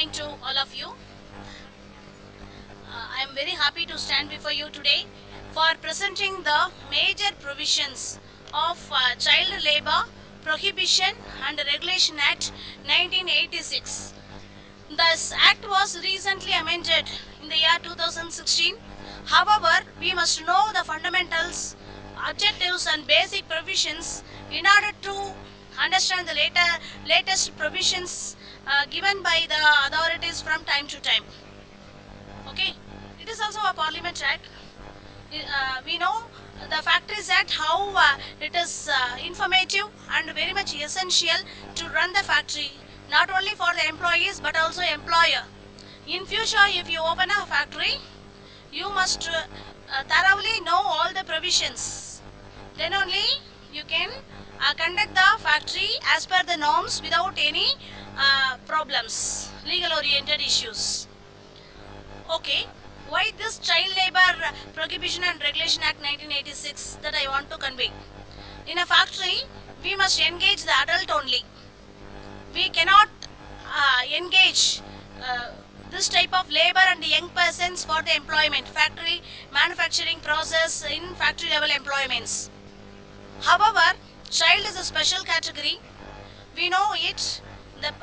morning to all of you. I am very happy to stand before you today for presenting the major provisions of Child Labour Prohibition and Regulation Act 1986. This act was recently amended in the year 2016. However, we must know the fundamentals, objectives and basic provisions in order to understand the latest provisions given by the authorities from time to time. Okay, it is also a Parliament Act. We know the Factories Act, how it is informative and very much essential to run the factory, not only for the employees but also employer. In future, if you open a factory, you must thoroughly know all the provisions. Then only you can conduct the factory as per the norms without any problems, legal oriented issues. Okay, why this Child Labour Prohibition and Regulation Act 1986 that I want to convey? In a factory, we must engage the adult only. We cannot engage this type of labor and young persons for the employment, factory manufacturing process in factory level employments. However, child is a special category. We know it. The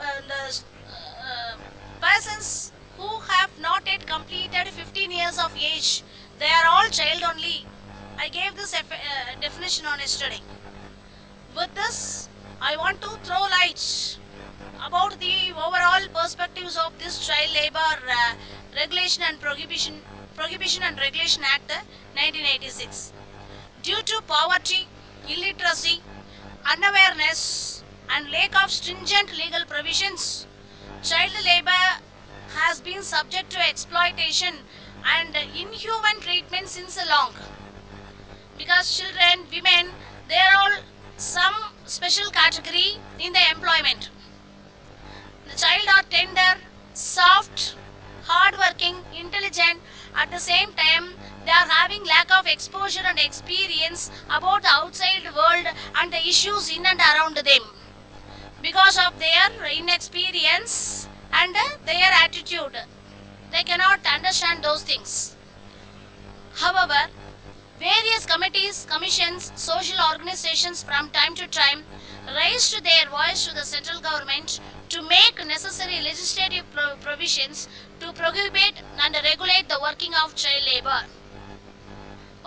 persons who have not yet completed 15 years of age, they are all child only. I gave this definition on yesterday. With this, I want to throw light about the overall perspectives of this Child Labour Regulation and Prohibition and Regulation Act 1986. Due to poverty, illiteracy, unawareness and lack of stringent legal provisions, child labour has been subject to exploitation and inhuman treatment since long. Because children, women, they are all some special category in the employment. The child are tender, soft, hardworking, intelligent. At the same time, they are having lack of exposure and experience about the outside world and the issues in and around them. Because of their inexperience and their attitude, they cannot understand those things. However, various committees, commissions, social organizations from time to time raised their voice to the central government to make necessary legislative provisions to prohibit and regulate the working of child labor.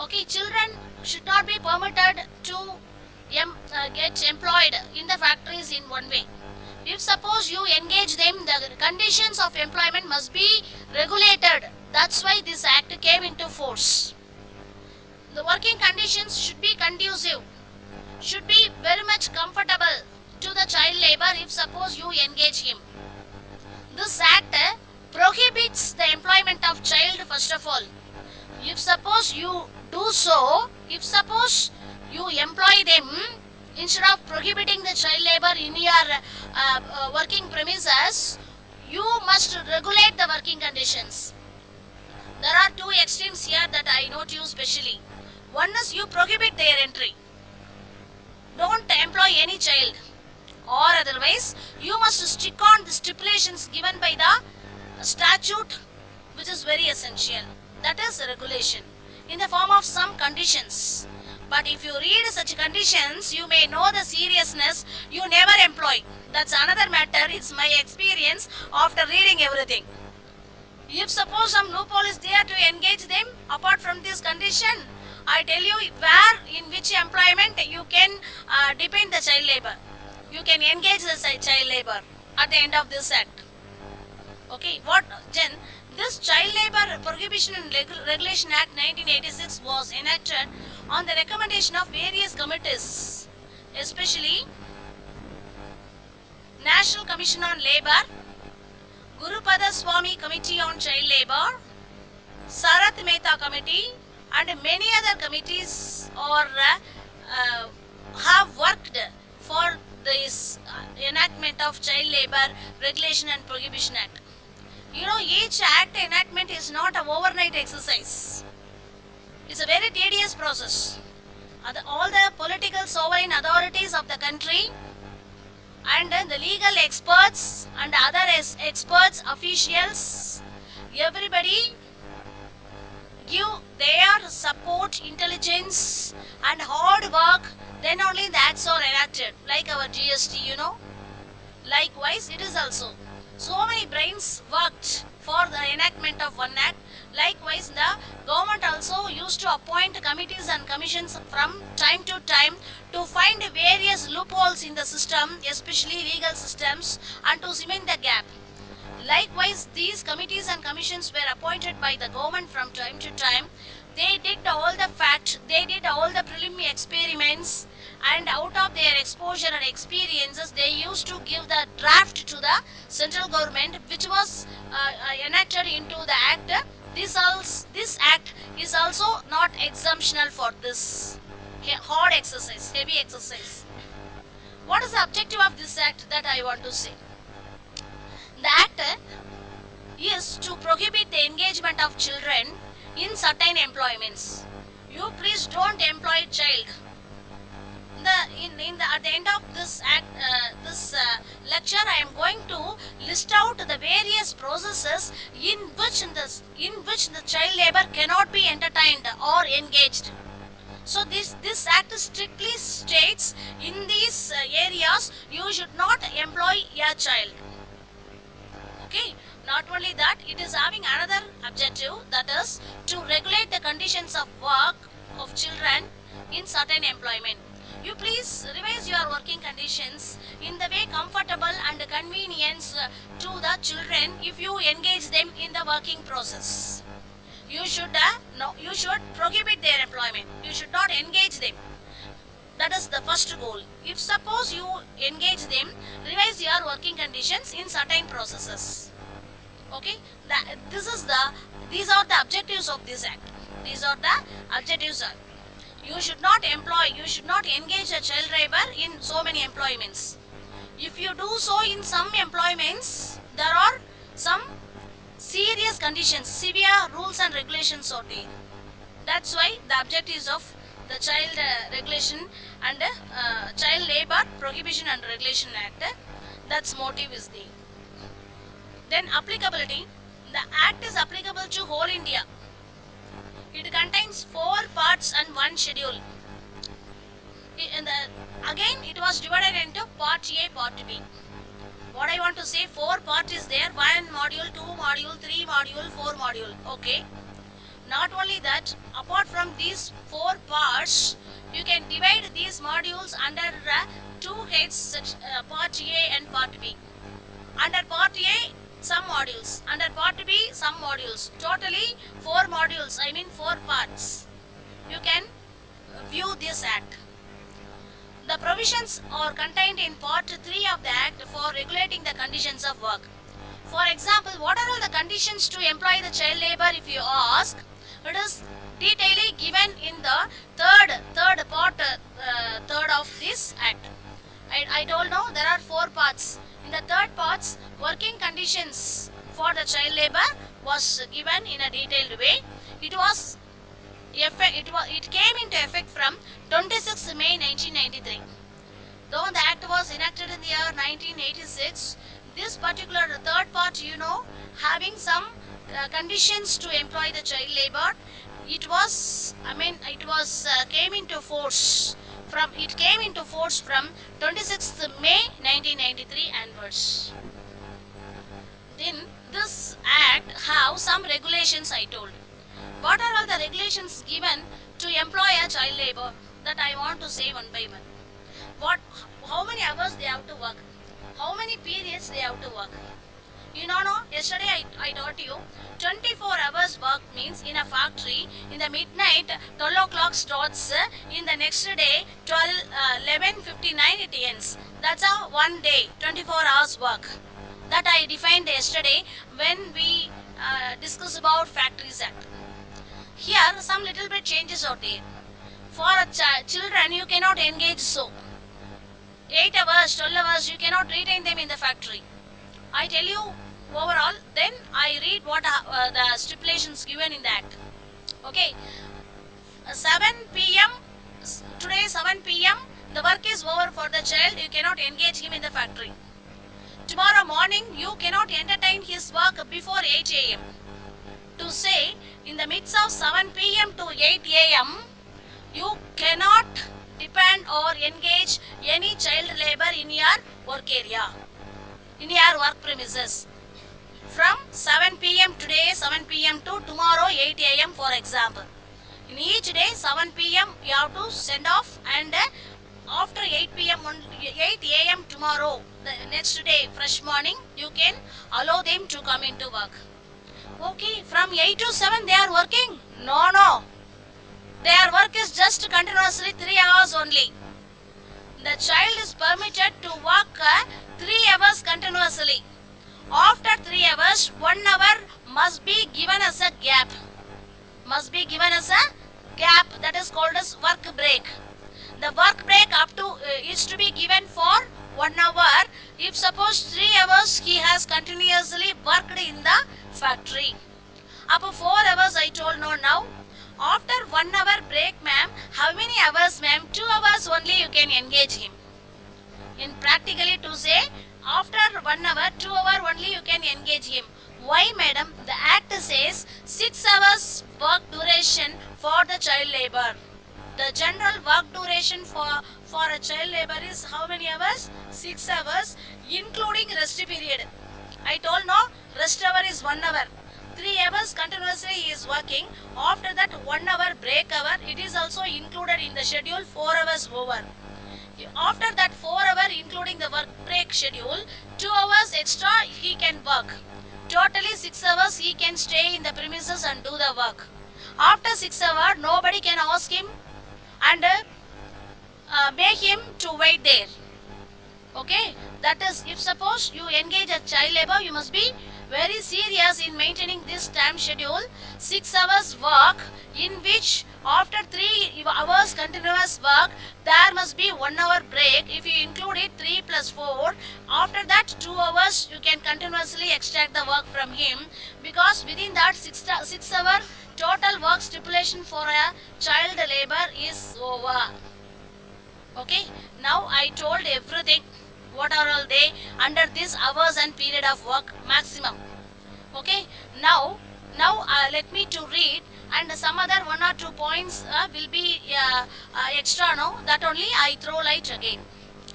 Okay, children should not be permitted to get employed in the factories in one way. If suppose you engage them, the conditions of employment must be regulated. That's why this act came into force. The working conditions should be conducive, should be very much comfortable to the child labor if suppose you engage him. This act prohibits the employment of child first of all. If suppose you do so, if suppose you employ them, instead of prohibiting the child labor in your working premises, you must regulate the working conditions. There are two extremes here that I note you specially. One is you prohibit their entry. Don't employ any child. Or otherwise, you must stick on the stipulations given by the statute, which is very essential. That is regulation in the form of some conditions. But if you read such conditions, you may know the seriousness, you never employ. That's another matter. It's my experience after reading everything. If suppose some loophole is there to engage them, apart from this condition, I tell you where, in which employment you can depend the child labor. You can engage the child labor at the end of this act. Okay, what then? This Child Labour Prohibition and Regulation Act 1986 was enacted on the recommendation of various committees, especially National Commission on Labour, Gurupada Swamy Committee on Child Labour, Sarath Mehta Committee, and many other committees have worked for this enactment of Child Labour Regulation and Prohibition Act. You know, each act enactment is not an overnight exercise. It's a very tedious process. All the political sovereign authorities of the country and then the legal experts and other experts, officials, everybody give their support, intelligence and hard work, then only the acts are enacted, like our GST, Likewise, it is also. So many brains worked for the enactment of one act. Likewise, the government also used to appoint committees and commissions from time to time to find various loopholes in the system, especially legal systems, and to cement the gap. Likewise, these committees and commissions were appointed by the government from time to time. They did all the they did all the preliminary experiments, and out of their exposure and experiences, they used to give the draft to the central government, which was enacted into the act. This act is also not exemptional for this hard exercise, heavy exercise. What is the objective of this act that I want to say? The act is to prohibit the engagement of children in certain employments. You please don't employ child. At the end of this act, lecture, I am going to list out the various processes in which the child labor cannot be entertained or engaged. So this act strictly states in these areas you should not employ a child. Okay. Not only that, it is having another objective, that is to regulate the conditions of work of children in certain employment. You please revise your working conditions in the way comfortable and convenience to the children if you engage them in the working process. You should prohibit their employment. You should not engage them. That is the first goal. If suppose you engage them, revise your working conditions in certain processes. Okay, these are the objectives of this act. These are the objectives. You should not engage a child labor in so many employments. If you do so in some employments, there are some serious conditions, severe rules and regulations are there. That's why the objectives of the Child Regulation and Child Labor Prohibition and Regulation Act, that's motive is there. Then applicability. The act is applicable to whole India. It contains 4 parts and 1 schedule. Again, it was divided into Part A, Part B. What I want to say, 4 parts is there. 1 module, 2 module, 3 module, 4 module. Okay. Not only that, apart from these 4 parts, you can divide these modules under 2 heads, Part A and Part B. Under Part A, some modules. Under Part B, some modules. Totally 4 modules, 4 parts. You can view this act. The provisions are contained in Part 3 of the act for regulating the conditions of work. For example, what are all the conditions to employ the child labor if you ask? It is detailedly given in the third part of this act. I told now there are 4 parts. In the third parts, working conditions for the child labor was given in a detailed way. It came into effect from 26 May 1993. Though the act was enacted in the year 1986, this particular third part, having some conditions to employ the child labor, came into force from 26th May 1993 onwards. Then this act have some regulations I told. What are all the regulations given to employ a child labor? That I want to say one by one. How many hours they have to work? How many periods they have to work? Yesterday I taught you 24 hours work means in a factory in the midnight 12 o'clock starts, in the next day 11:59 it ends. That's a one day 24 hours work. That I defined yesterday when we discussed about Factories Act. Here some little bit changes are there. For children you cannot engage so. 8 hours, 12 hours you cannot retain them in the factory. I tell you overall, then I read what the stipulations given in the act. Okay, 7 p.m. today 7 p.m. The work is over for the child, you cannot engage him in the factory. Tomorrow morning, you cannot entertain his work before 8 a.m. To say, in the midst of 7 p.m. to 8 a.m., you cannot depend or engage any child labor in your work area, in your work premises. From 7 p.m. today, 7 p.m. to tomorrow, 8 a.m. for example. In each day, 7 p.m. you have to send off, and after 8 p.m. 8 a.m. tomorrow, the next day, fresh morning, you can allow them to come into work. Okay, from 8 to 7 they are working? No. Their work is just continuously 3 hours only. The child is permitted to work 3 hours continuously. After 3 hours, 1 hour must be given as a gap. That is called as work break. The work break up to is to be given for 1 hour. If suppose 3 hours he has continuously worked in the factory. Up 4 hours I told no now. After 1 hour break, ma'am, how many hours, ma'am? 2 hours only you can engage him. In practically to say, after 1 hour, 2 hour only you can engage him. Why, madam? The act says 6 hours work duration for the child labor. The general work duration for a child labor is how many hours? 6 hours, including rest period. I told no, rest hour is 1 hour. 3 hours continuously he is working. After that 1 hour break hour, it is also included in the schedule, 4 hours over. After that 4 hour including the work break schedule, 2 hours extra he can work. Totally 6 hours he can stay in the premises and do the work. After 6 hours, nobody can ask him and make him to wait there. Okay, that is, if suppose you engage a child labor, you must be very serious in maintaining this time schedule. 6 hours work, in which after 3 hours continuous work, there must be 1 hour break. If you include it, 3 plus 4, after that 2 hours you can continuously extract the work from him, because within that 6 hour total work stipulation for a child labor is over. Okay, now I told everything. What are all they under this hours and period of work maximum. Okay, now let me to read, and some other 1 or 2 points will be extra now, that only I throw light again.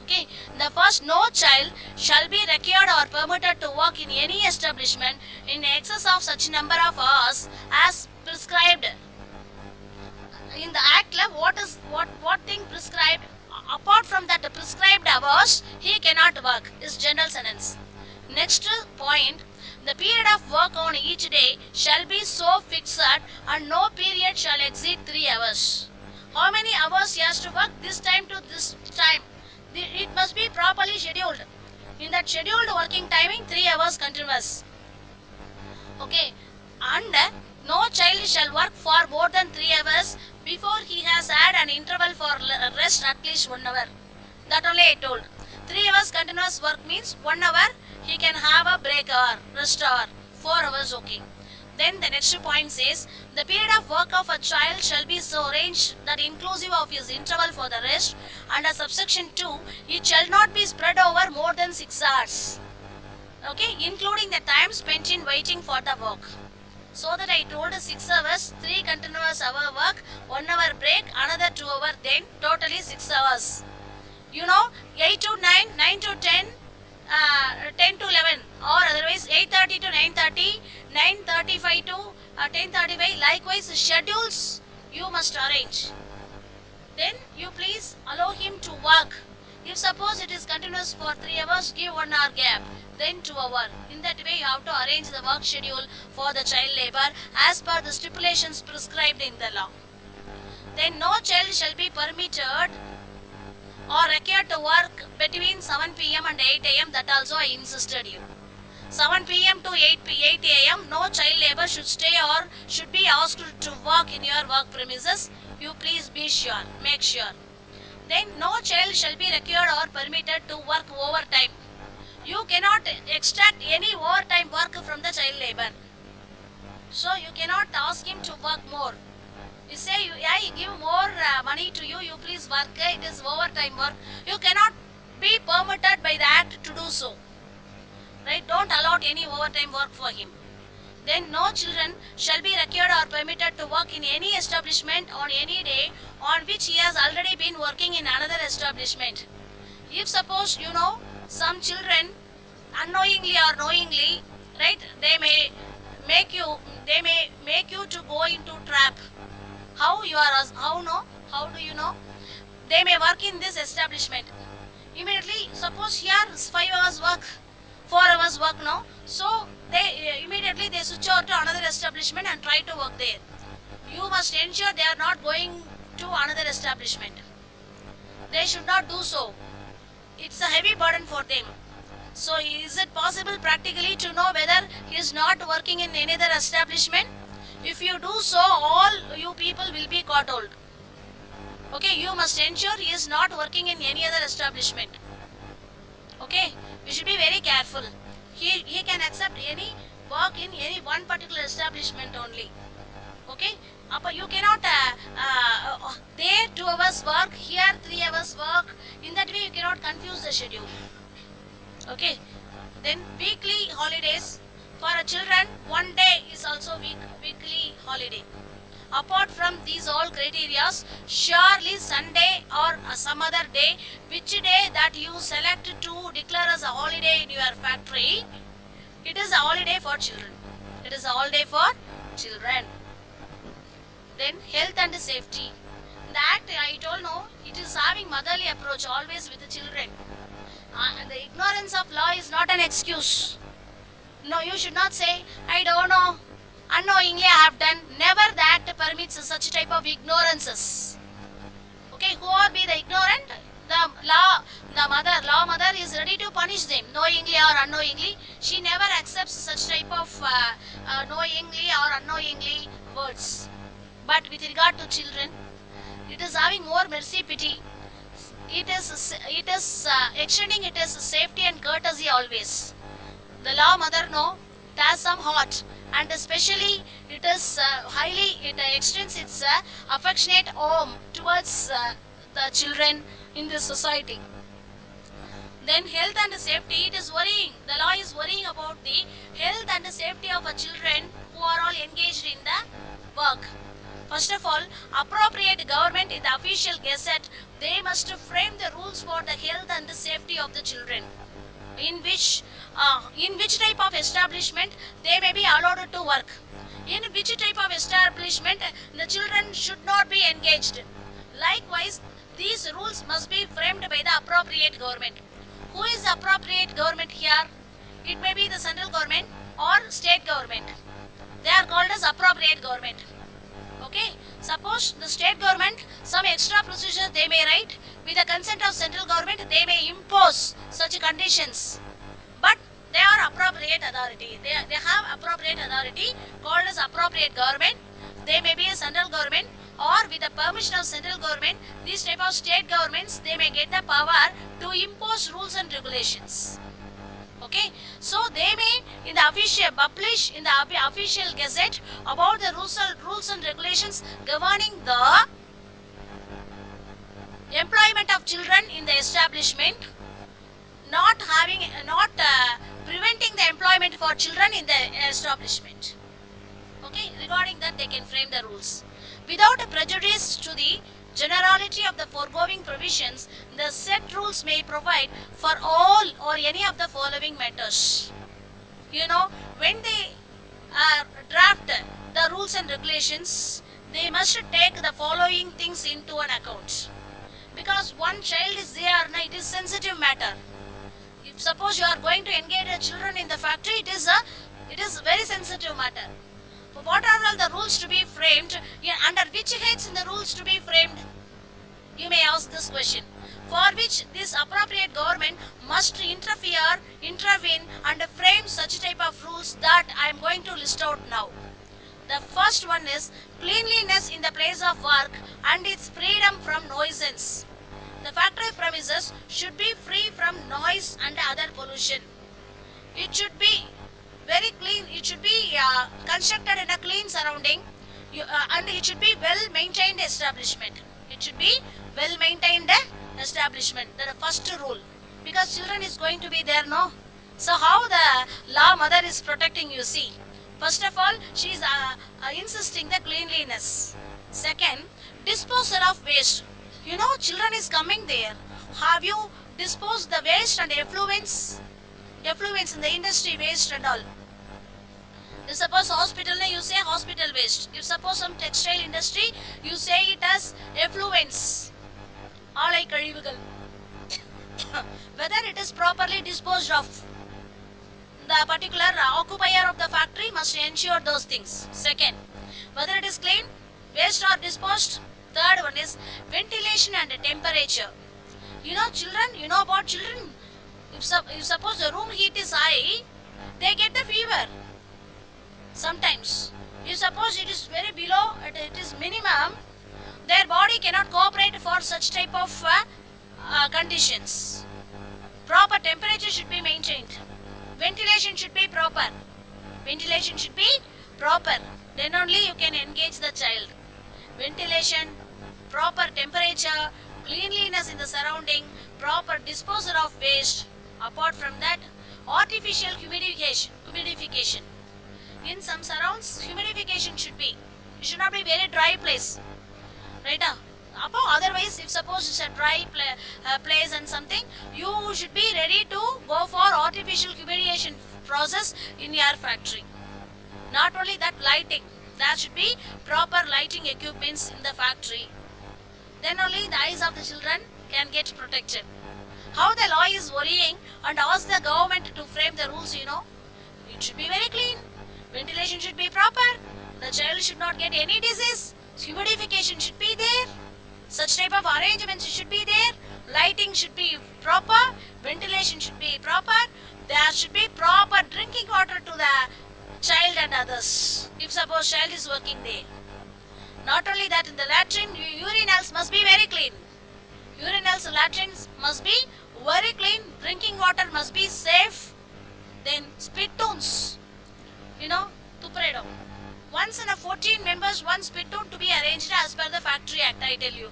Okay, the first, no child shall be required or permitted to work in any establishment in excess of such number of hours as prescribed in the act. What thing prescribed? Apart from that prescribed hours, he cannot work, is general sentence. Next point, the period of work on each day shall be so fixed and no period shall exceed 3 hours. How many hours he has to work? This time to this time. It must be properly scheduled. In that scheduled working timing, 3 hours continuous. Okay, and no child shall work for more than 3 hours before he has had an interval for rest at least 1 hour. That only I told. 3 hours continuous work means 1 hour he can have a break hour, rest hour, 4 hours okay. Then the next point says, the period of work of a child shall be so arranged that inclusive of his interval for the rest, under subsection 2, it shall not be spread over more than 6 hours. Okay, including the time spent in waiting for the work. So that I told 6 hours, 3 continuous hour work, 1 hour break, another 2 hour, then totally 6 hours. You know, 8 to 9, 9 to 10, 10 to 11, or otherwise 8:30 to 9:30, 9:35 to 10:35. Likewise, schedules you must arrange. Then you please allow him to work. If suppose it is continuous for 3 hours, give 1 hour gap, then 2 hours. In that way, you have to arrange the work schedule for the child labor as per the stipulations prescribed in the law. Then no child shall be permitted or required to work between 7 p.m. and 8 a.m. That also I insisted you. 7 p.m. to 8 a.m. no child labor should stay or should be asked to work in your work premises. You please be sure, make sure. Then no child shall be required or permitted to work overtime. You cannot extract any overtime work from the child labor. So you cannot ask him to work more. You say, I give more money to you, you please work. It is overtime work. You cannot be permitted by the act to do so. Right? Don't allot any overtime work for him. Then no children shall be required or permitted to work in any establishment on any day on which he has already been working in another establishment. If suppose some children unknowingly or knowingly, right, they may make you to go into trap. How do you know? They may work in this establishment. Immediately, suppose here 5 hours work, 4 hours work now. So they immediately they switch over to another establishment and try to work there. You must ensure they are not going to another establishment. They should not do so. It's a heavy burden for them. So is it possible practically to know whether he is not working in any other establishment? If you do so, all you people will be caught hold. Okay, you must ensure he is not working in any other establishment. Okay, we should be very careful. He can accept any work in any one particular establishment only. Okay, you cannot there 2 hours work, here 3 hours work. In that way you cannot confuse the schedule. Okay, then weekly holidays for children, one day is also weekly holiday. Apart from these all criteria, surely Sunday or some other day, which day that you select to declare as a holiday in your factory, it is a holiday for children. It is a holiday for children. Then health and safety. That I told no, it is having motherly approach always with the children. The ignorance of law is not an excuse. No, you should not say, I don't know, unknowingly I have done. Never the act permits such type of ignorances. Okay, who are be the ignorant? The law mother is ready to punish them, knowingly or unknowingly. She never accepts such type of knowingly or unknowingly words. But with regard to children, it is having more mercy, pity. It is extending it as safety and courtesy always. The law mother it has some heart, and especially it is it extends its affectionate home towards the children in this society. Then health and safety, it is worrying. The law is worrying about the health and safety of children who are all engaged in the work. First of all, appropriate government in the official gazette, they must frame the rules for the health and the safety of the children. In which type of establishment they may be allowed to work. In which type of establishment the children should not be engaged. Likewise, these rules must be framed by the appropriate government. Who is the appropriate government here? It may be the central government or state government. They are called as appropriate government. Okay, suppose the state government, some extra procedures they may write. With the consent of central government, they may impose such conditions. But they are appropriate authority. They have appropriate authority called as appropriate government. They may be a central government, or with the permission of central government, these type of state governments, they may get the power to impose rules and regulations. Okay, so they may publish in the official gazette about the rules and regulations governing the employment of children in the establishment, not preventing the employment for children in the establishment. Okay, regarding that they can frame the rules. Without a prejudice to the generality of the foregoing provisions, the said rules may provide for all or any of the following matters. When they draft the rules and regulations, they must take the following things into an account. Because one child is there, it is sensitive matter. If suppose you are going to engage the children in the factory, it is very sensitive matter. What are all the rules to be framed? Under which heads the rules to be framed? You may ask this question. For which this appropriate government must intervene and frame such type of rules that I am going to list out now. The first one is cleanliness in the place of work and its freedom from nuisance. The factory premises should be free from noise and other pollution. It should be very clean. It should be constructed in a clean surrounding. And it should be well maintained establishment. It should be well maintained establishment. That the first rule, because children is going to be there, no. So how the law mother is protecting, you see. First of all, she is insisting the cleanliness. Second, disposal of waste. You know, children is coming there. Have you disposed the waste and effluents? Effluents in the industry waste and all. If suppose hospital, you say hospital waste. If suppose some textile industry, you say it as effluents. Alai kalivugal. Whether it is properly disposed of. The particular occupier of the factory must ensure those things. Second, whether it is clean, waste or disposed. Third one is ventilation and temperature. You know children, you know about children. If suppose the room heat is high, they get the fever. Sometimes. If suppose it is very below, it is minimum, their body cannot cooperate for such type of conditions. Proper temperature should be maintained. Ventilation should be proper. Ventilation should be proper. Then only you can engage the child. Ventilation, proper temperature, cleanliness in the surrounding, proper disposal of waste. Apart from that, artificial humidification. In some surrounds, humidification should be. It should not be very dry place. Right now. Otherwise, if suppose it's a dry place and something, you should be ready to go for artificial humidation process in your factory. Not only that, lighting. There should be proper lighting equipments in the factory. Then only the eyes of the children can get protected. How the law is worrying and ask the government to frame the rules, you know. It should be very clean. Ventilation should be proper. The child should not get any disease. Humidification should be there. Such type of arrangements should be there. Lighting should be proper. Ventilation should be proper. There should be proper drinking water to the child and others. If suppose child is working there. Not only that, in the latrine, urinals must be very clean. Urinals, latrines must be very clean. Drinking water must be safe. Then spittoons. You know, tupredo. Once in a 14 members, one spittoon to be arranged as per the Factory Act, I tell you.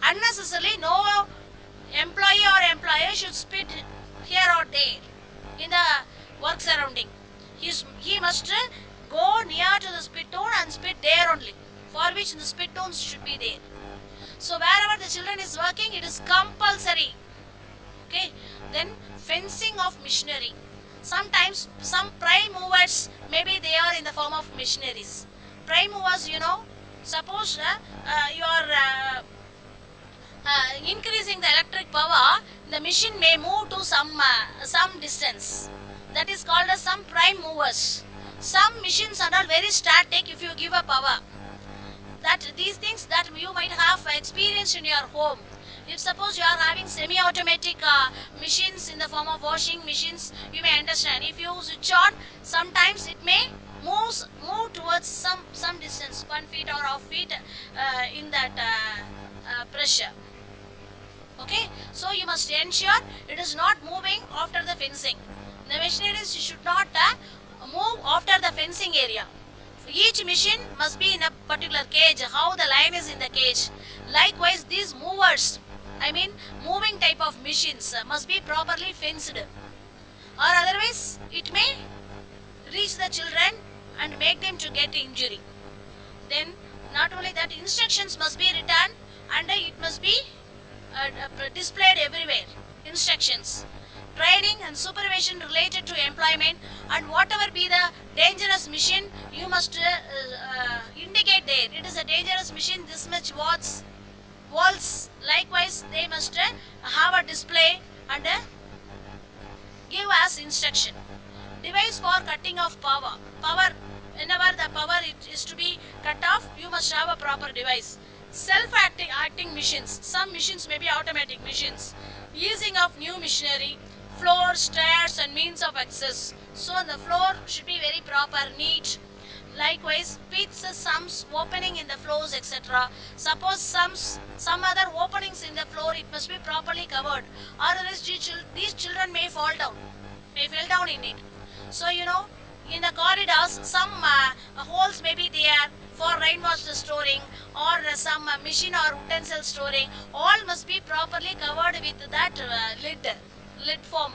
Unnecessarily, no employee or employer should spit here or there in the work surrounding. He must go near to the spittoon and spit there only, for which the spittoons should be there. So wherever the children is working, it is compulsory. Okay. Then fencing of machinery. Sometimes some prime movers, maybe they are in the form of missionaries. Prime movers, you know, suppose you are increasing the electric power, the machine may move to some distance. That is called as some prime movers. Some machines are not very static if you give a power. That these things that you might have experienced in your home. If suppose you are having semi-automatic machines in the form of washing machines, you may understand. If you switch on, sometimes it may move towards some distance, 1 feet or half feet in that pressure. Okay, so you must ensure it is not moving after the fencing. The machineries should not move after the fencing area. Each machine must be in a particular cage, how the line is in the cage. Likewise, these movers, I mean moving type of machines must be properly fenced, or otherwise it may reach the children and make them to get injury. Then not only that, instructions must be written and it must be displayed everywhere. Instructions, training and supervision related to employment, and whatever be the dangerous machine, you must indicate there. It is a dangerous machine, this much watts, volts. Likewise, they must have a display and give us instruction. Device for cutting off power. Whenever the power is to be cut off, you must have a proper device. Self-acting machines. Some machines may be automatic machines. Easing of new machinery. Floors, stairs and means of access. So the floor should be very proper, neat. Likewise, pits, sumps, opening in the floors, etc. Suppose some other openings in the floor, it must be properly covered. Otherwise, these children may fall down in it. So you know, in the corridors, some holes may be there. for rainwater storing or some machine or utensil storing, all must be properly covered with that lid form,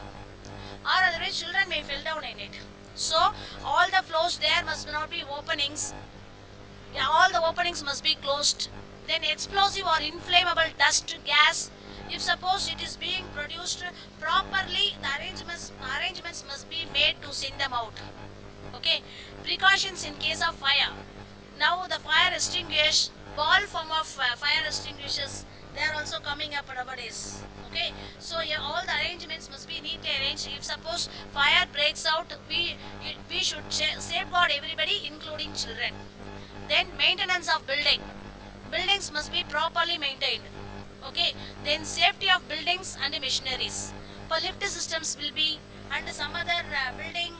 or otherwise children may fall down in it. So all the floors there must not be openings. Yeah, all the openings must be closed. Then explosive or inflammable dust, gas, if suppose it is being produced properly, the arrangements must be made to send them out. Okay. Precautions in case of fire. Now the fire extinguish, ball form of fire extinguishers, they are also coming up nowadays. Okay. So yeah, all the arrangements must be neatly arranged. If suppose fire breaks out, we should safeguard everybody, including children. Then maintenance of building. Buildings must be properly maintained. Okay. Then safety of buildings and machineries. For lift systems will be, and some other building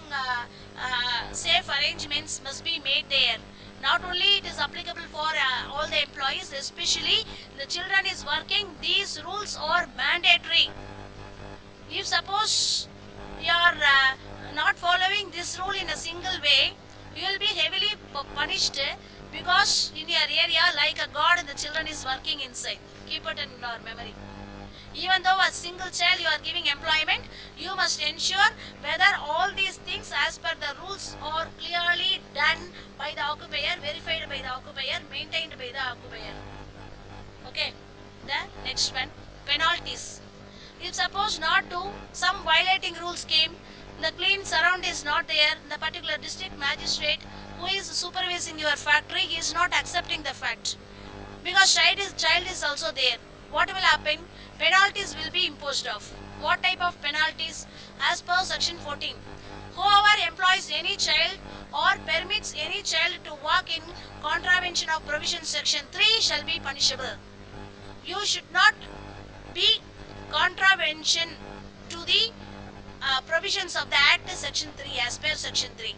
safe arrangements must be made there. Not only it is applicable for all the employees, especially the children is working, these rules are mandatory. If suppose you are not following this rule in a single way, you will be heavily punished, because in your area like a god the children is working inside. Keep it in your memory. Even though a single child you are giving employment, you must ensure whether all these things as per the rules are clearly done by the occupier, verified by the occupier, maintained by the occupier. Okay. The next one, penalties. If suppose not do, some violating rules came, the clean surround is not there, the particular district magistrate who is supervising your factory, he is not accepting the fact, because child is also there. What will happen? Penalties will be imposed of. What type of penalties? As per section 14. Whoever employs any child or permits any child to work in contravention of provision section 3 shall be punishable. You should not be contravention to the provisions of the Act section 3 as per section 3.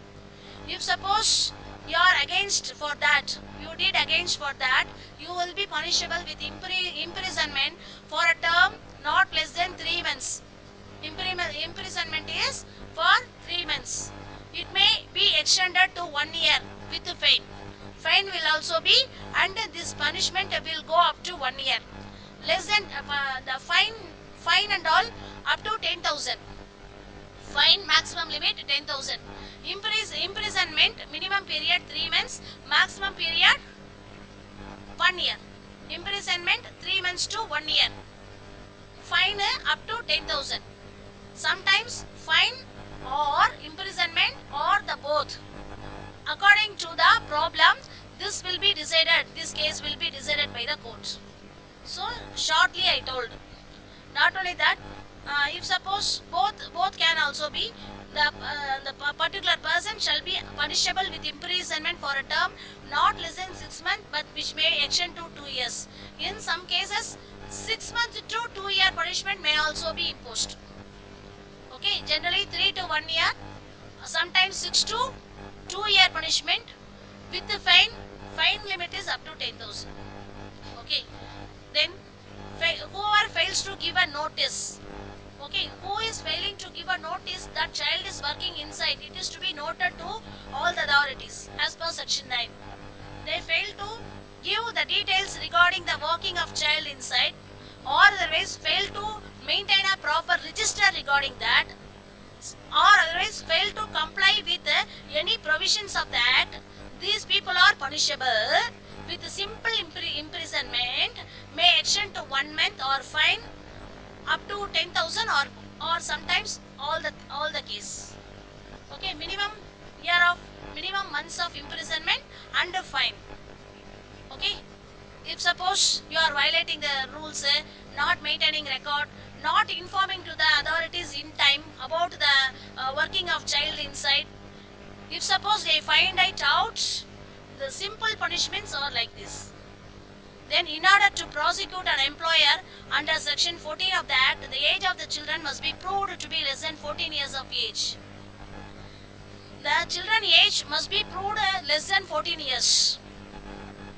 If suppose you are against for that, you did against for that, you will be punishable with imprisonment for a term not less than 3 months. Imprisonment is for 3 months. It may be extended to 1 year with fine. Fine will also be, and this punishment will go up to 1 year. Less than the fine and all up to 10,000. Fine maximum limit 10,000. Imprisonment minimum period 3 months, maximum period 1 year. Imprisonment 3 months to 1 year. Fine up to 10,000. Sometimes fine or imprisonment or the both. According to the problem, this will be decided. This case will be decided by the court. So shortly I told. Not only that, if suppose both can also be, the particular person shall be punishable with imprisonment for a term not less than 6 months, but which may extend to 2 years. In some cases, 6 months to 2 year punishment may also be imposed. Okay, generally 3 to 1 year, sometimes 6 to 2 year punishment with the fine. Fine limit is up to 10,000. Okay, then whoever fails to give a notice. Okay, who is failing to give a notice that child is working inside, it is to be noted to all the authorities as per section 9. They fail to give the details regarding the working of child inside, or otherwise fail to maintain a proper register regarding that, or otherwise fail to comply with any provisions of the Act. These people are punishable with simple imprisonment, may extend to 1 month, or fine up to 10,000, or sometimes all the case. Okay, minimum months of imprisonment and a fine. Okay, if suppose you are violating the rules, not maintaining record, not informing to the authorities in time about the working of child inside, if suppose they find it out, the simple punishments are like this. Then in order to prosecute an employer under section 14 of the Act, the age of the children must be proved to be less than 14 years of age. The children age must be proved less than 14 years.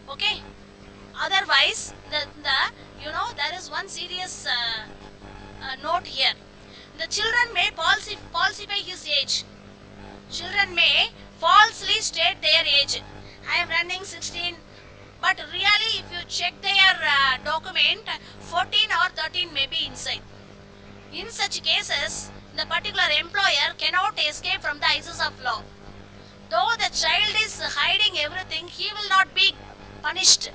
Okay. Otherwise, there is one serious note here. The children may falsify his age. Children may falsely state their age. I am running 16. But really, if you check their document, 14 or 13 may be inside. In such cases, the particular employer cannot escape from the eyes of law. Though the child is hiding everything, he will not be punished.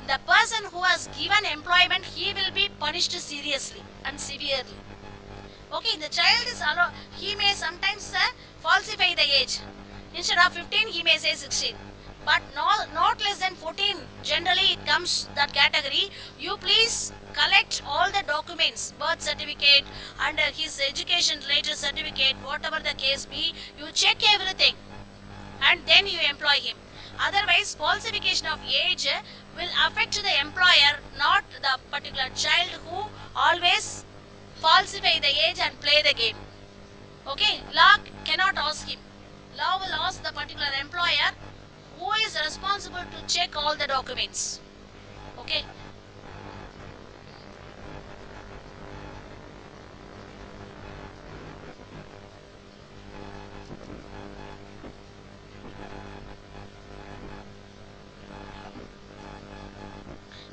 The person who has given employment, he will be punished seriously and severely. Okay, the child is allowed, he may sometimes falsify the age. Instead of 15, he may say 16. But not less than 14. Generally, it comes that category. You please collect all the documents, birth certificate and his education related certificate, whatever the case be. You check everything and then you employ him. Otherwise, falsification of age will affect the employer, not the particular child who always falsify the age and play the game. Okay, law cannot ask him. Law will ask the particular employer who is responsible to check all the documents. Okay.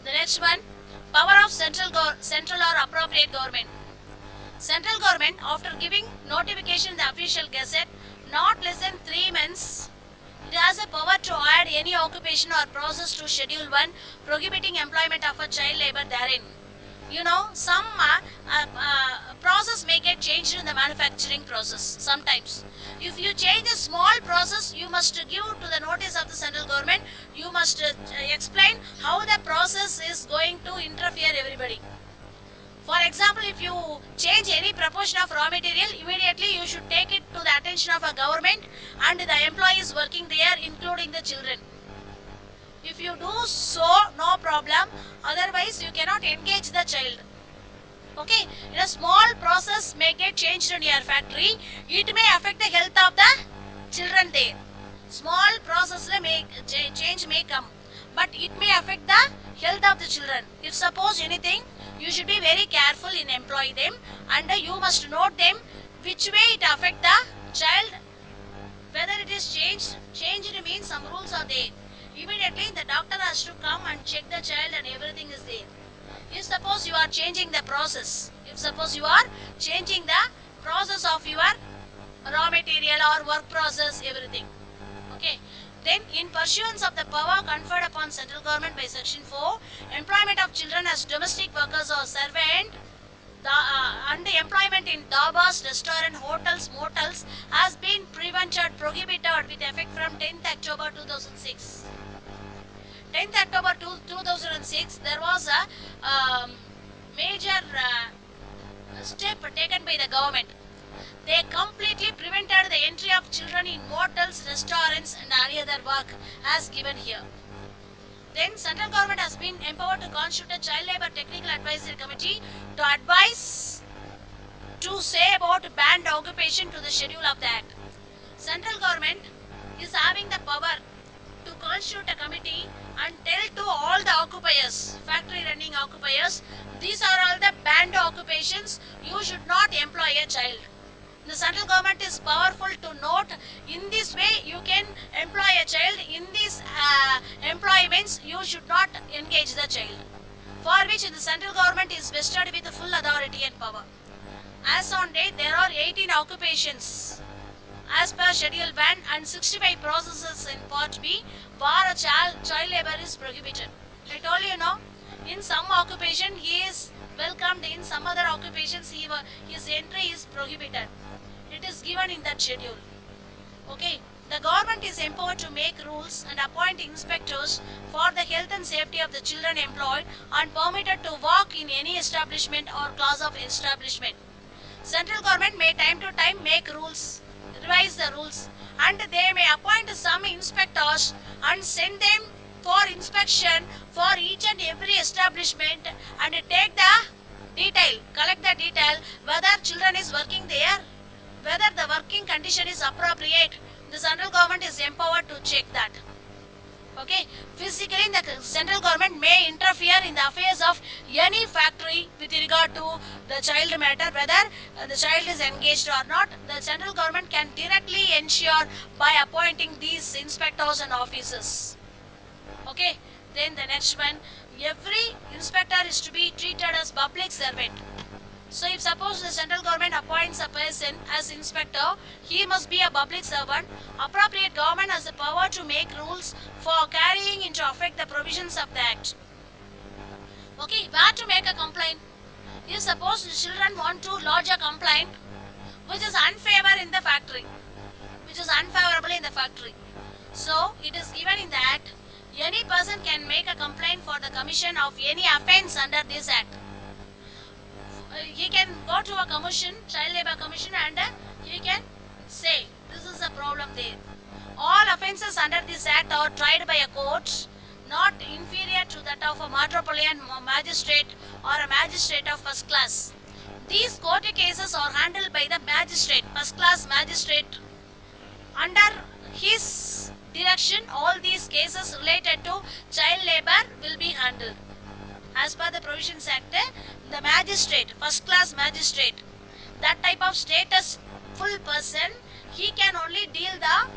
The next one, power of central or appropriate government. Central government, after giving notification in the official gazette, not less than 3 months, it has a power to add any occupation or process to Schedule 1, prohibiting employment of a child labor therein. You know, some process may get changed in the manufacturing process sometimes. If you change a small process, you must give to the notice of the central government. You must explain how the process is going to interfere everybody. For example, if you change any proportion of raw material, immediately you should take it to the attention of a government and the employees working there, including the children. If you do so, no problem. Otherwise, you cannot engage the child. Okay, in a small process may get changed in your factory. It may affect the health of the children there. Small process change may come, but it may affect the health of the children. If suppose anything, you should be very careful in employ them, and you must note them which way it affect the child. Whether it is changed means some rules are there. Immediately the doctor has to come and check the child and everything is there. If suppose you are changing the process, of your raw material or work process, everything. Okay. Then, in pursuance of the power conferred upon central government by Section 4, employment of children as domestic workers or servant, and the employment in dhabas, restaurants, hotels, motels has been prohibited with effect from 10th October 2006. 10th October 2006, there was a major step taken by the government. They completely prevented the entry of children in motels, restaurants and any other work as given here. Then central government has been empowered to constitute a child labor technical advisory committee to advise to say about banned occupation to the schedule of the act. Central government is having the power to constitute a committee and tell to all the occupiers, factory running occupiers, these are all the banned occupations, you should not employ a child. The central government is powerful to note, in this way you can employ a child, in these employments you should not engage the child, for which the central government is vested with full authority and power. As on date, there are 18 occupations as per Schedule 1 and 65 processes in Part B where a child labor is prohibited. I told you, no, in some occupation he is welcomed, in some other occupations his entry is prohibited. It is given in that schedule. Okay, the government is empowered to make rules and appoint inspectors for the health and safety of the children employed and permitted to work in any establishment or class of establishment. Central government may time to time make rules, revise the rules, and they may appoint some inspectors and send them for inspection for each and every establishment and take the detail, collect the detail whether children is working there, whether the working condition is appropriate. The central government is empowered to check that. Okay, physically the central government may interfere in the affairs of any factory with regard to the child matter, whether the child is engaged or not. The central government can directly ensure by appointing these inspectors and officers. Okay, then the next one, every inspector is to be treated as public servant. So if suppose the central government appoints a person as inspector, he must be a public servant. Appropriate government has the power to make rules for carrying into effect the provisions of the act. Okay, where to make a complaint? If suppose the children want to lodge a complaint which is unfavorable in the factory, so it is given in the act, any person can make a complaint for the commission of any offence under this act. He can go to a commission, child labor commission, and he can say this is a problem there. All offences under this act are tried by a court not inferior to that of a metropolitan magistrate or a magistrate of first class. These court cases are handled by the magistrate, first class magistrate. Under his direction, all these cases related to child labor will be handled. As per the Prohibitions Act, the magistrate, first class magistrate, that type of status full person, he can only deal the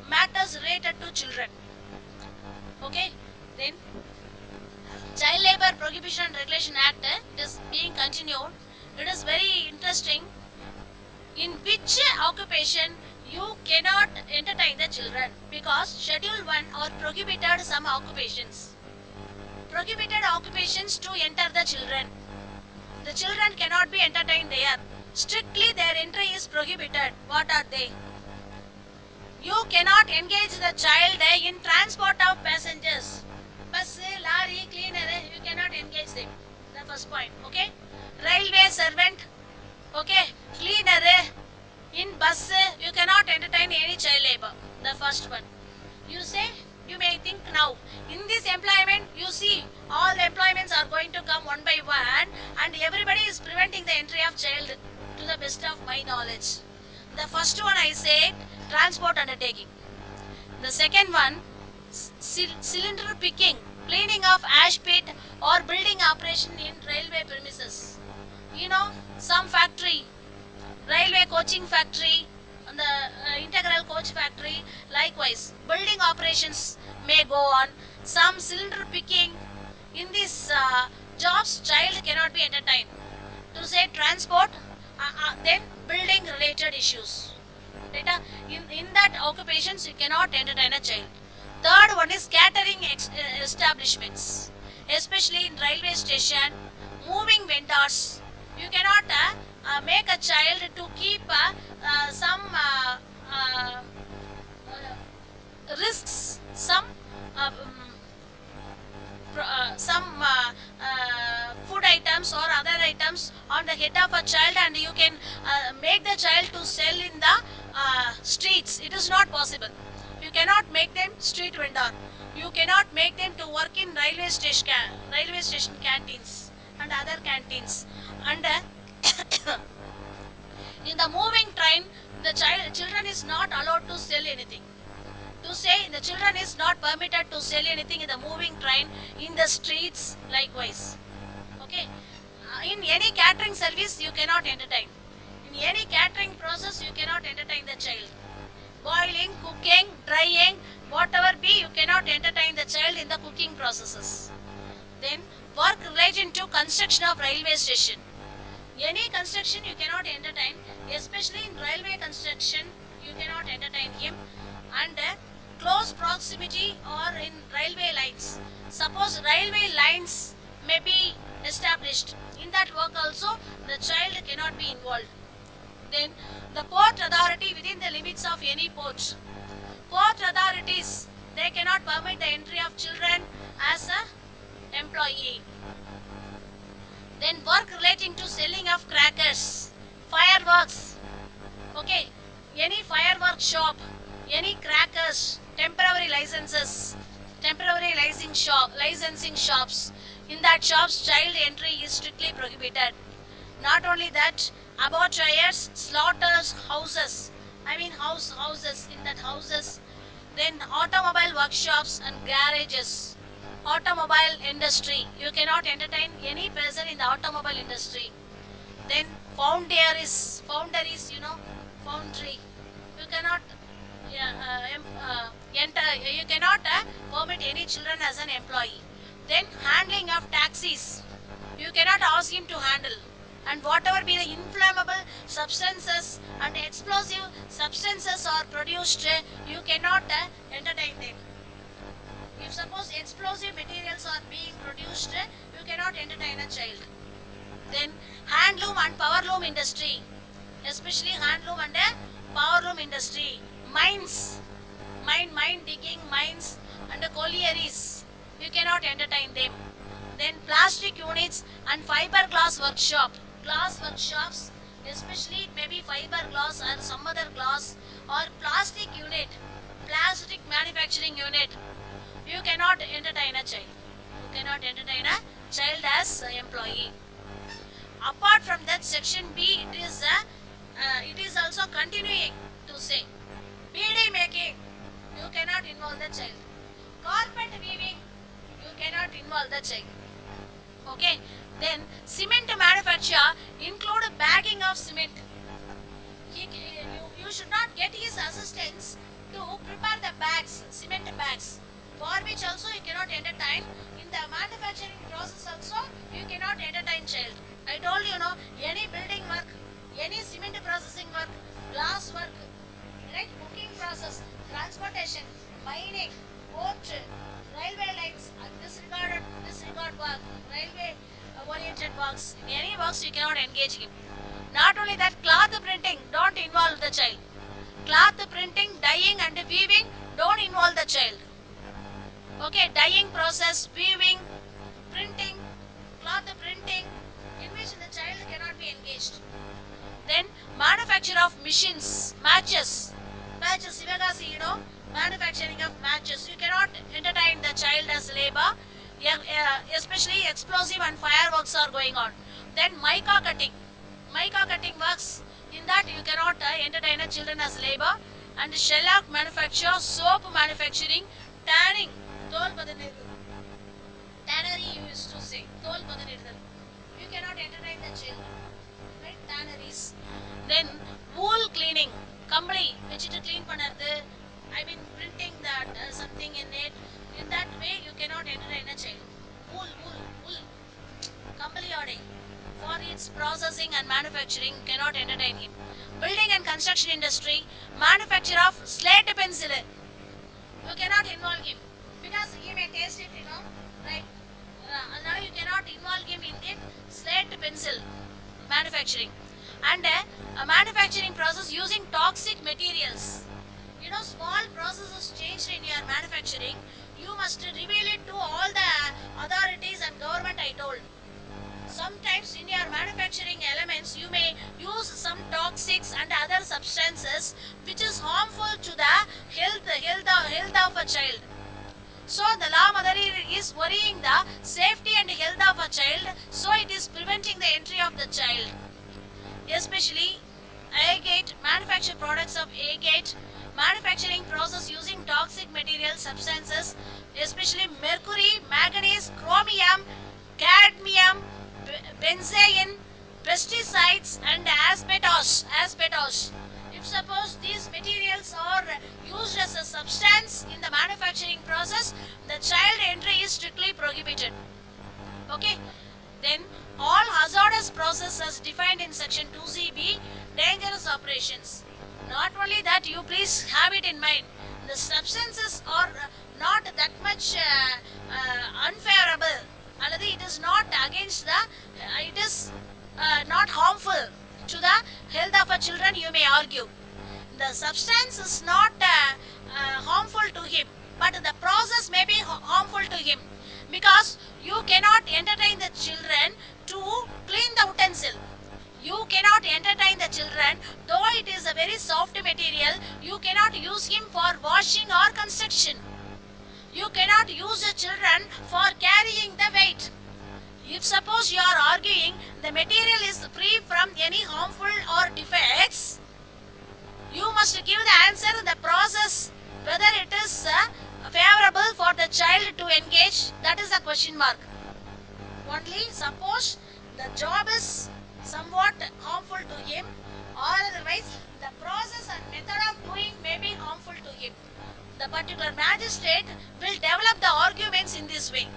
matters related to children. Okay, then Child Labor Prohibition and Regulation Act, it is being continued. It is very interesting. In which occupation you cannot entertain the children, because Schedule 1 are prohibited some occupations. Prohibited occupations to enter the children. The children cannot be entertained there. Strictly their entry is prohibited. What are they? You cannot engage the child in transport of passengers. Bus, lorry, cleaner, you cannot engage them. The first point. Okay. Railway servant. Okay. Cleaner. In bus, you cannot entertain any child labor. The first one. You say, you may think now, in this employment, you see, all the employments are going to come one by one, and everybody is preventing the entry of child to the best of my knowledge. The first one I said, transport undertaking. The second one, cylinder picking, cleaning of ash pit or building operation in railway premises. You know, some factory, railway coaching factory, and the integral coach factory, likewise building operations may go on. Some cylinder picking, in these jobs child cannot be entertained. To say transport, then building related issues. In that occupations you cannot entertain a child. Third one is catering establishments, especially in railway station, moving vendors. You cannot make a child to keep some risks, some food items or other items on the head of a child, and you can make the child to sell in the streets. It is not possible. You cannot make them street vendor. You cannot make them to work in railway station canteens and other canteens. And in the moving train, the children is not allowed to sell anything. To say the children is not permitted to sell anything in the moving train, in the streets, likewise. Okay. In any catering service, you cannot entertain. In any catering process, you cannot entertain the child. Boiling, cooking, drying, whatever be, you cannot entertain the child in the cooking processes. Then work relating to construction of railway station. Any construction you cannot entertain, especially in railway construction, you cannot entertain him. And close proximity or in railway lines. Suppose railway lines may be established. In that work also, the child cannot be involved. Then the port authority within the limits of any port. Port authorities, they cannot permit the entry of children as a employee. Then work relating to selling of crackers, fireworks. Okay, any fireworks shop, any crackers, temporary licenses, temporary licensing shops. In that shops, child entry is strictly prohibited. Not only that, abattoirs, slaughters, houses. I mean houses, in that houses. Then automobile workshops and garages. Automobile industry. You cannot entertain any person in the automobile industry. Then foundries, you know, foundry. You cannot you cannot permit any children as an employee. Then handling of taxis, you cannot ask him to handle. And whatever be the inflammable substances and explosive substances are produced, you cannot entertain them. If suppose explosive materials are being produced, you cannot entertain a child. Then handloom and powerloom industry, especially handloom and powerloom industry, mines, mine digging, mines and collieries, you cannot entertain them. Then plastic units and fiberglass glass workshops, especially it may be fiberglass or some other glass or plastic unit, plastic manufacturing unit, you cannot entertain a child. You cannot entertain a child as an employee. Apart from that, section B, it is also continuing to say, bead making, you cannot involve the child. Carpet weaving, you cannot involve the child. Okay. Then cement manufacture include bagging of cement. You should not get his assistance to prepare the bags, cement bags, for which also you cannot entertain. In the manufacturing process also, you cannot entertain child. I told you, any building work, any cement processing work, glass work, right, cooking process, transportation, mining, port, railway lines, disregard work, railway oriented works, in any works you cannot engage him. Not only that, cloth printing, don't involve the child. Cloth printing, dyeing and weaving, don't involve the child. Okay, dyeing process, weaving, printing, cloth printing, in which the child cannot be engaged. Then manufacture of machines, matches, Sivagasi, manufacturing of matches, you cannot entertain the child as labor, especially explosive and fireworks are going on. Then mica cutting works, in that you cannot entertain the children as labor. And shellac manufacture, soap manufacturing, tanning, tannery you used to say, you cannot entertain the children, right, tanneries. Then wool cleaning, kambali, which it clean panadhu, I mean printing that something in it, in that way you cannot entertain a child. Wool, kambali ode, for its processing and manufacturing, cannot entertain him. Building and construction industry, manufacture of slate pencil, you cannot involve him, because he may taste it, right? Now you cannot involve him in the slate pencil manufacturing. And a manufacturing process using toxic materials. Small processes changed in your manufacturing, you must reveal it to all the authorities and government, I told. Sometimes in your manufacturing elements, you may use some toxics and other substances which is harmful to the health of a child. So the law mother is worrying the safety and health of a child, so it is preventing the entry of the child. Especially agate, manufacture products of agate, manufacturing process using toxic material substances, especially mercury, manganese, chromium, cadmium, benzene, pesticides and asbestos. If suppose these materials are used as a substance in the manufacturing process, the child entry is strictly prohibited. Okay. Then all hazardous processes defined in section 2CB, dangerous operations. Not only that, you please have it in mind, the substances are not that much unfavorable, and it is not against the, it is not harmful to the health of a children, you may argue. The substance is not harmful to him, but the process may be harmful to him, because you cannot entertain the children to clean the utensil. You cannot entertain the children, though it is a very soft material, you cannot use him for washing or construction. You cannot use the children for carrying the weight. If suppose you are arguing the material is free from any harmful or defects, you must give the answer in the process, whether it is favorable for the child to engage, that is a question mark. Only suppose the job is somewhat harmful to him, or otherwise the process and method of doing may be harmful to the particular magistrate will develop the arguments in this way.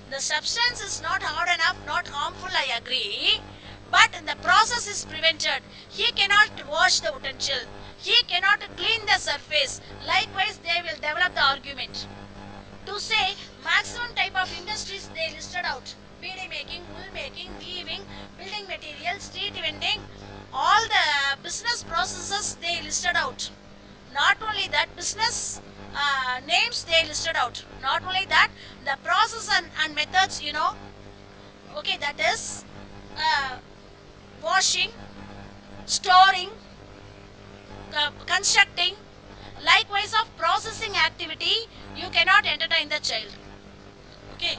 The substance is not hard enough, not harmful, I agree, but the process is prevented. He cannot wash the utensil. He cannot clean the surface. Likewise, they will develop the argument. To say maximum type of industries they listed out: bead making, wool making, weaving, building materials, street vending, all the business processes they listed out. Not only that, business names they listed out. Not only that, the process and methods, okay, that is washing, storing, constructing. Likewise of processing activity, you cannot entertain the child. Okay,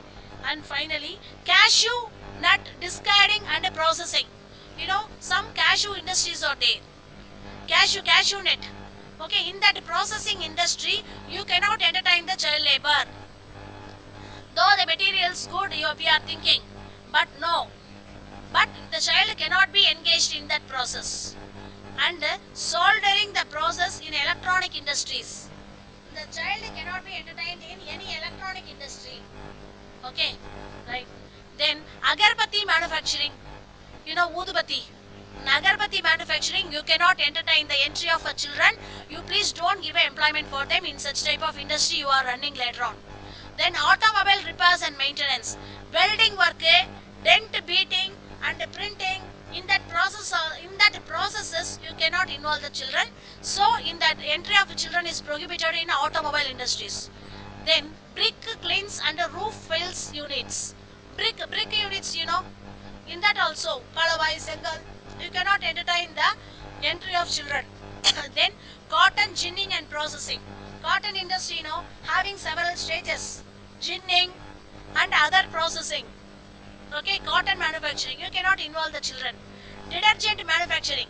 and finally, cashew nut discarding and processing. Some cashew industries are there. Cashew nut. Okay, in that processing industry, you cannot entertain the child labor. Though the material is good, we are thinking, but no. But the child cannot be engaged in that process. And soldering the process in electronic industries. The child cannot be entertained in any electronic industry. Okay, right. Then agarbatti manufacturing. Udubatti. In agarbatti manufacturing, you cannot entertain the entry of children. You please don't give employment for them in such type of industry you are running later on. Then automobile repairs and maintenance. Welding work, dent beating and printing. In that processes, you cannot involve the children. So, in that entry of children is prohibited in automobile industries. Then brick cleans and roof fills units. Brick units, in that also, Kalavai, Sengal, you cannot entertain the entry of children. Then cotton ginning and processing. Cotton industry, having several stages. Ginning and other processing. Okay, cotton manufacturing, you cannot involve the children. Detergent manufacturing,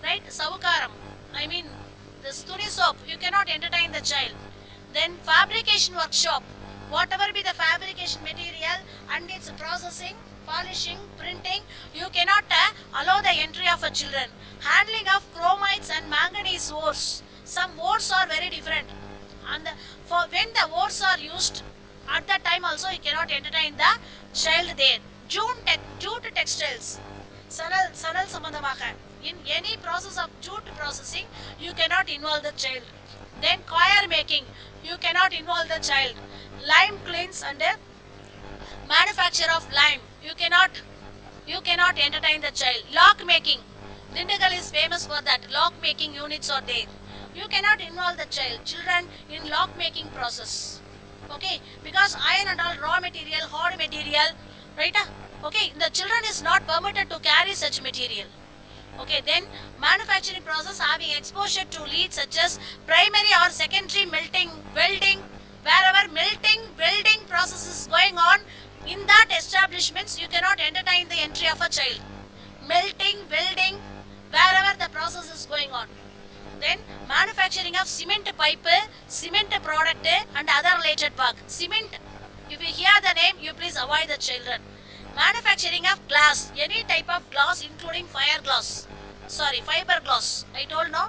right? Savukaram, I mean, this Tuni soap, you cannot entertain the child. Then fabrication workshop, whatever be the fabrication material and its processing, polishing, printing, you cannot allow the entry of a children. Handling of chromites and manganese ores. Some ores are very different. And for when the ores are used, at that time also you cannot entertain the child there. Jute textiles. Sanal sambandhamaga. In any process of jute processing, you cannot involve the child. Then coir making, you cannot involve the child. Lime kilns and manufacture of lime, you cannot entertain the child. Lock making, Dindigal is famous for that. Lock making units are there. You cannot involve the children in lock making process. Okay, because iron and all raw material, hard material, right? Okay, the children is not permitted to carry such material. Okay, then manufacturing process having exposure to leads such as primary or secondary melting, welding. Wherever melting, welding process is going on, in that establishments you cannot entertain the entry of a child. Melting, welding, wherever the process is going on. Then manufacturing of cement pipe, cement product and other related work. Cement, if you hear the name, you please avoid the children. Manufacturing of glass, any type of glass including fiber glass. I told no.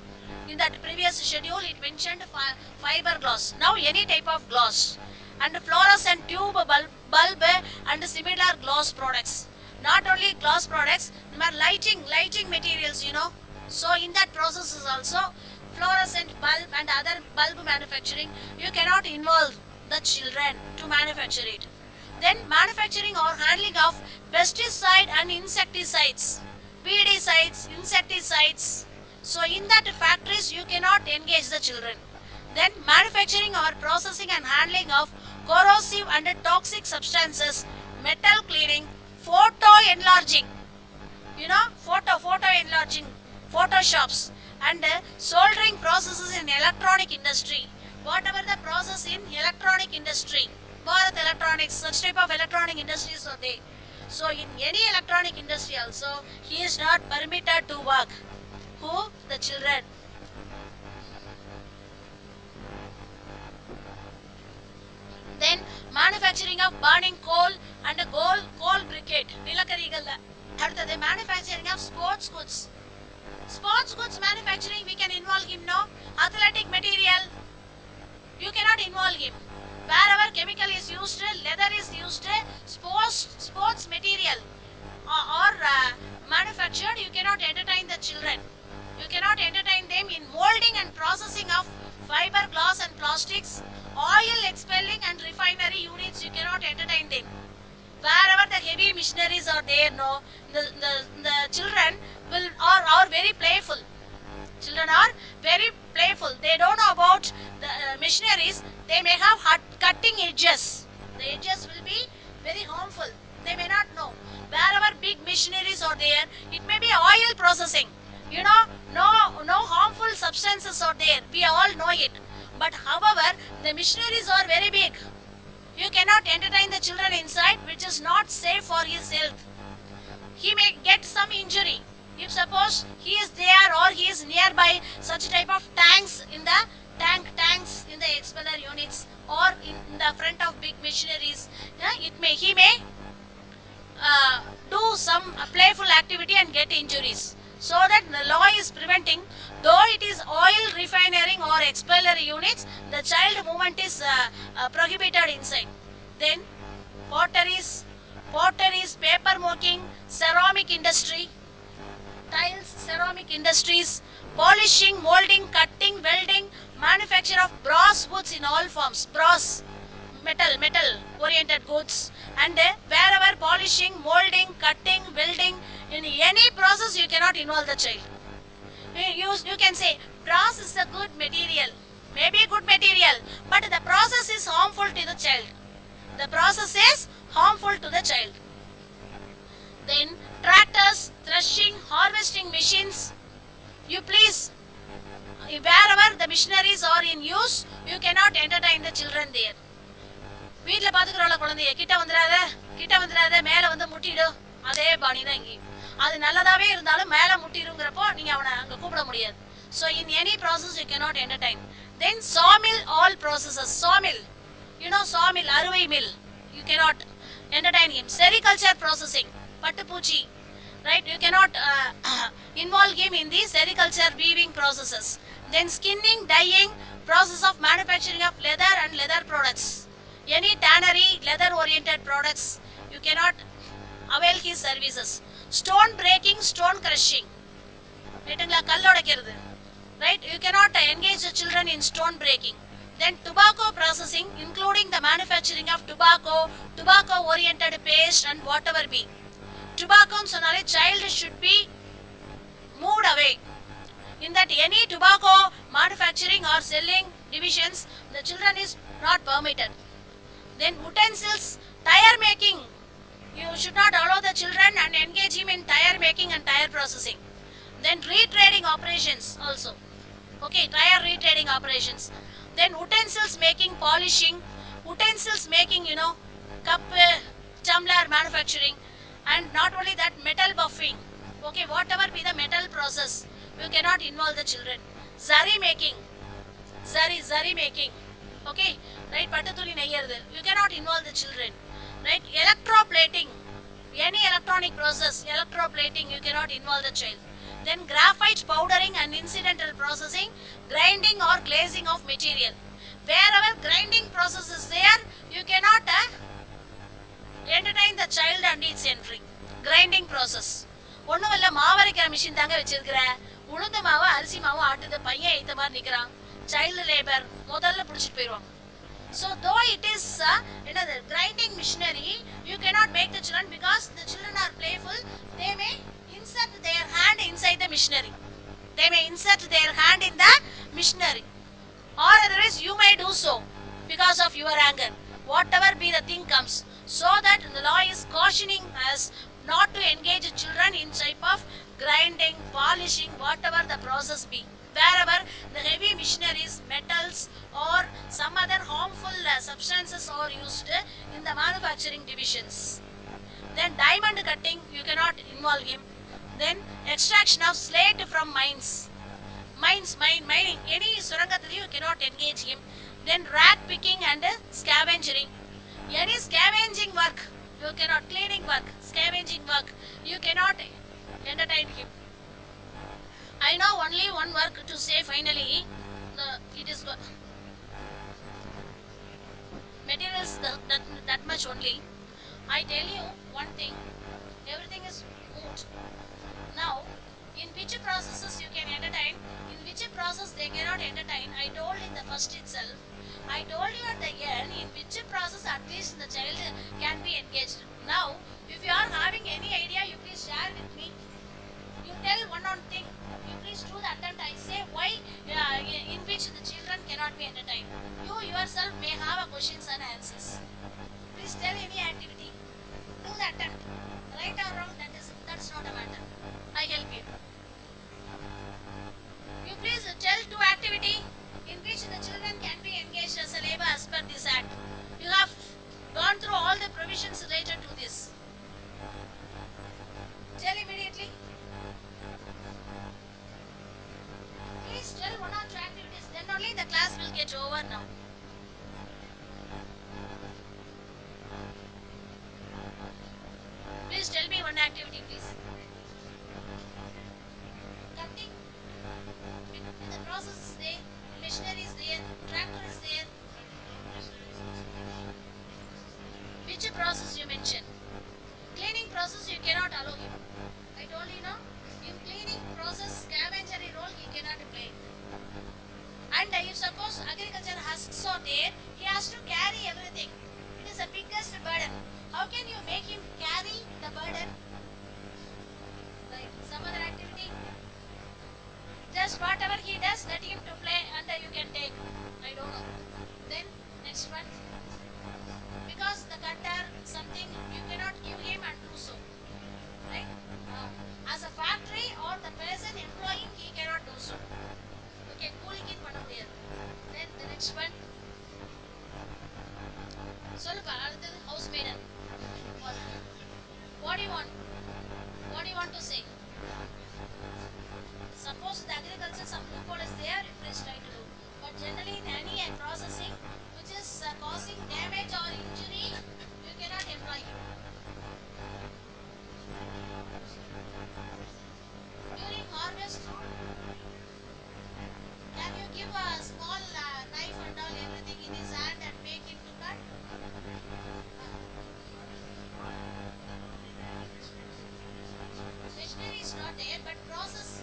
In that previous schedule it mentioned fiber glass. Now any type of glass. And fluorescent tube, bulb and similar glass products. Not only glass products, but lighting materials, So in that process is also fluorescent bulb and other bulb manufacturing. You cannot involve the children to manufacture it. Then manufacturing or handling of pesticide and insecticides, weedicides, insecticides. So in that factories you cannot engage the children. Then manufacturing or processing and handling of corrosive and toxic substances, metal cleaning, photo enlarging. Photo enlarging, photoshops and soldering processes in electronic industry. Whatever the process in electronic industry, Bharat Electronics, such type of electronic industries are there. So in any electronic industry also, he is not permitted to work. Who? The children. Then manufacturing of burning coal and coal briquette. The manufacturing of sports goods. Sports goods manufacturing, we can involve him, no? Athletic material, you involve him. Wherever chemical is used, leather is used, sports material or manufactured, you cannot entertain the children. You cannot entertain them in molding and processing of fiber, glass and plastics, oil expelling and refinery units, you cannot entertain them. Wherever the heavy machineries are there, no, the children are very playful. Children are very playful. They don't know about the machineries. They may have cutting edges. The edges will be very harmful. They may not know. Wherever big machineries are there, it may be oil processing. You know, no harmful substances are there. We all know it. But however, the machineries are very big. You cannot entertain the children inside, which is not safe for his health. He may get some injury. If suppose he is there or he is nearby such type of tanks in the tanks in the expeller units or in the front of big machineries, he may do some playful activity and get injuries. So that the law is preventing, though it is oil refining or expeller units, the child movement is prohibited inside. Then potteries, paper making, ceramic industry, tiles, ceramic industries, polishing, molding, cutting, welding, manufacture of brass goods in all forms, brass, metal oriented goods, and wherever polishing, molding, cutting, welding, in any process you cannot involve the child. You can say brass is a good material, maybe good material, but the process is harmful to the child. The process is harmful to the child. Then tractors, threshing, harvesting machines, you please, wherever the machineries are in use, you cannot entertain the children there. வீட்டில் பார்த்துக்கிறோம்ல குழந்தைய, கிட்ட வந்துடாத மேலே வந்து முட்டிடும், அதே பாணி தான் இங்கேயும். அது நல்லதாவே இருந்தாலும் மேலே முட்டிடுங்கிறப்போ நீங்கள் அவனை அங்கே கூப்பிட முடியாது. So in any process you cannot entertain. Then sawmill, all processes, sawmill, you know sawmill, அறுவை mill, you cannot entertain him. Sericulture processing, பட்டுப்பூச்சி, right, you cannot involve him in the sericulture weaving processes. Then skinning, dyeing, process of manufacturing of leather and leather products. Any tannery, leather oriented products, you cannot avail his services. Stone breaking, stone crushing, right, you cannot engage the children in stone breaking. Then tobacco processing, including the manufacturing of tobacco oriented paste and whatever be. Tobacco sonale child should be moved away. In that any tobacco manufacturing or selling divisions, the children is not permitted. Then utensils, tire making, you should not allow the children and engage him in tire making and tire processing. Then retrading operations also, okay, tire retrading operations. Then utensils making, polishing, utensils making, you know, cup, tumbler manufacturing, and not only that, metal buffing, okay, whatever be the metal process, you cannot involve the children. Zari making, zari making, okay, right, pattatuli neyyarudhu, you cannot involve the children. Right, electroplating, any electronic process, electroplating, you cannot involve the child. Then graphite powdering and incidental processing, grinding or glazing of material. Wherever grinding process is there, you cannot entertain the child and its entry. Grinding process, ஒன்றும் இல்லை, மாவரைக்கிற machine தாங்க வச்சிருக்கிற, உளுந்து மாவு அரிசி மாவு ஆட்டுது, பையன் இந்த மாதிரி நிற்கிறான், சைல்டு லேபர் முதல்ல பிடிச்சிட்டு போயிடுவாங்க. So though it is grinding machinery, you cannot make the children, because the children are playful, they may insert their hand inside the machinery. They may insert their hand in the machinery, or otherwise you may do so because of your anger. Whatever be the thing comes, so that the law is cautioning us not to engage children in type of grinding, polishing, whatever the process be. Wherever the heavy machineries, metals or some other harmful substances are used in the manufacturing divisions. Then diamond cutting, you cannot involve him. Then extraction of slate from mines, mining, any surangathili you cannot engage him. Then rat picking and scavenging, any scavenging work you cannot, cleaning work, scavenging work, you cannot entertain him. I know only one work to say finally. It is materials that much only. I tell you one thing, everything is moot. Now, in which processes you can entertain, in which process they cannot entertain, I told in the first itself. I told you at the end in which process at least the child can be engaged. Now, if you are having any idea, you please share with me. You tell one thing. You please do the attempt. I say why in which the children cannot be entertained. You yourself may have a questions and answers. Please tell any activity. Do the attempt. Right or wrong, that's not a matter. I help you. You please tell two activity in which the children can be engaged as a labor as per this act. You have gone through all the provisions related to this. Tell immediately. Please tell one or two activities. Then only the class will get over now. Please tell me one activity, please. Cutting. With the process is there. Machinery is there. Tractor is there. Which process you mentioned? Cleaning process you cannot allow him. I told you no. In cleaning process, scavenger role he cannot play. And if suppose agriculture has so there, he has to carry everything. It is the biggest burden. How can you make him carry the burden? Like some other activity? Just whatever he does, let him to play and you can take. I don't know. Then next one. Because the cutter, something you cannot give him and do so. Right? As a factory or the person employing, he cannot do so. Okay, cooling in one of there. Then the next one. Solpa, அடுத்தது house maiden. What do you want? What do you want to say? Suppose the agriculture some loophole is there, you please try to do. But generally in any processing which is causing damage or injury, you cannot employ him. During harvest, can you give a small knife and all everything in his hand and make him to cut? Machinery is not there, but process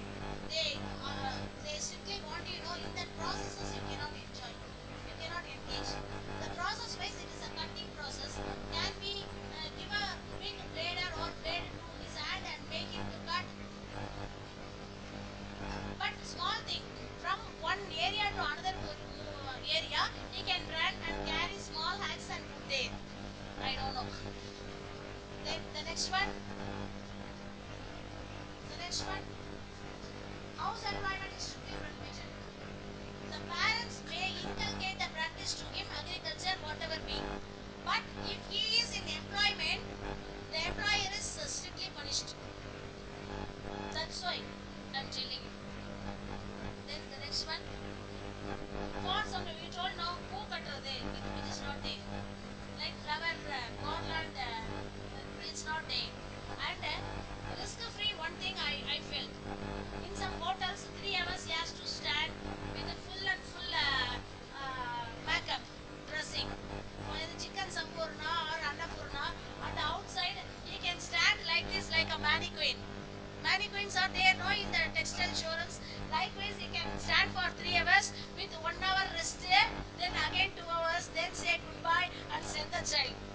they strictly want you know in that processes you cannot enjoy, you cannot engage. The process wise it is a cutting process. Can we give a big blader or blade to his hand and make him to cut? But small thing from one area to another area, he can run and carry small axe and put there. I don't know. Then the next one. The next one. House environment is strictly prohibited. The parents may inculcate the practice to him, agriculture, whatever be. But if he is in employment, the employer is strictly punished. That's why I'm telling you. Then the next one. For some, we told now who cutter there, which is not there. Like flower, garland, it's not there. And risk-free, one thing I felt. In some hotels, 3 hours he has to stand with a full and full makeup dressing. For the chicken sampurna or annapurna, on the outside he can stand like this, like a mannequin. Mannequins are there no in the textile showrooms. Likewise, he can stand for 3 hours with 1 hour rest there, then again 2 hours, then say goodbye and send the child.